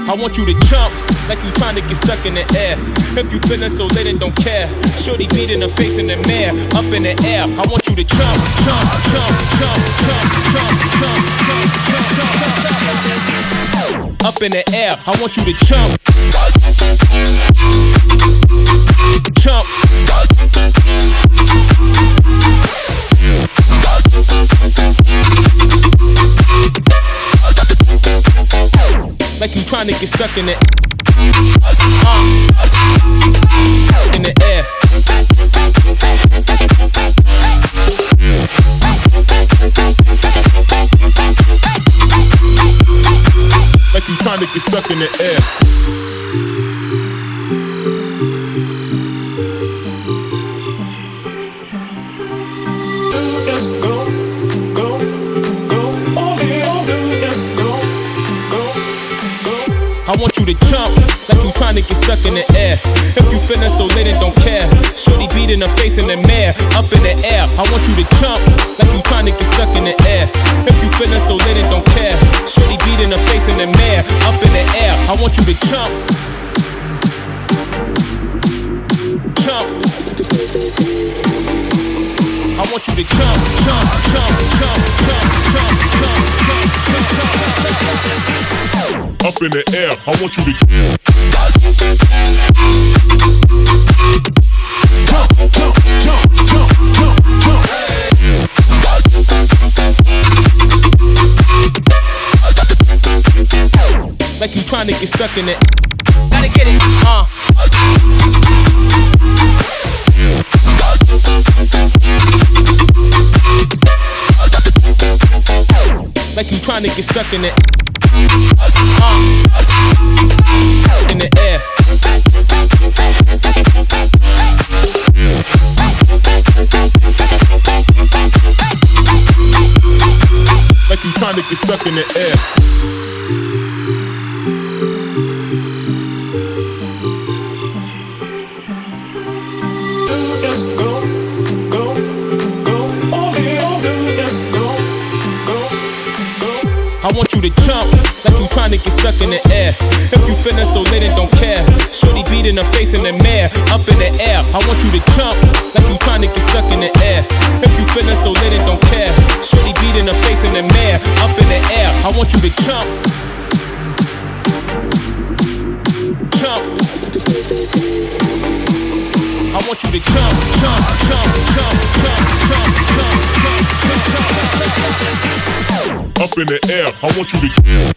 I want you to jump like you trying to get stuck in the air. If you feeling so lit and don't care, shorty beating her face in the mirror, up in the air. I want you to jump, jump, jump, jump, jump, jump, jump, jump, jump, jump, up in the air. I want you to jump, jump. Like you trying to get stuck in it. In the air. Like you trying to get stuck in the air. I want you to jump like you trying to get stuck in the air. If you feeling so lit and don't care, shorty beating her face in the mirror, up in the air. I want you to jump like you trying to get stuck in the air. If you feeling so lit and don't care, shorty beating her face in the mirror, up in the air. I want you to jump, jump. I want you to jump, jump, jump, jump, jump, jump, jump, jump, jump, jump. Up in the air, I want you to jump, jump, jump, jump, jump, jump. Like you trying to get stuck in it. Gotta get it, Like you trying to get stuck in it. In the air. Like you trying to get stuck in the air. I want you to jump like you trying to get stuck in the air. If you feeling so lit and don't care, shorty beating her face in the mirror, up in the air. I want you to jump like you trying to get stuck in the air. If you feeling so lit and don't care, shorty beating her face in the mirror, up in the air. I want you to jump, jump. I want you to jump, jump, jump, jump, jump, jump, jump, jump, jump, jump. Up in the air, I want you to jump,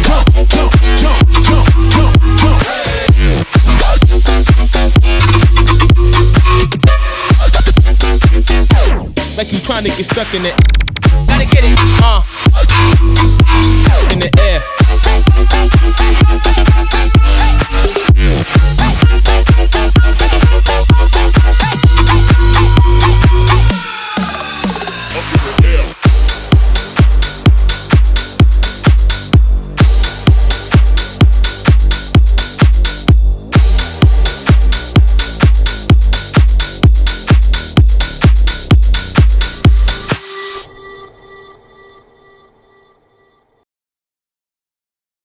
jump, jump, jump, jump, jump. Like you trying to get stuck in it. Gotta get it,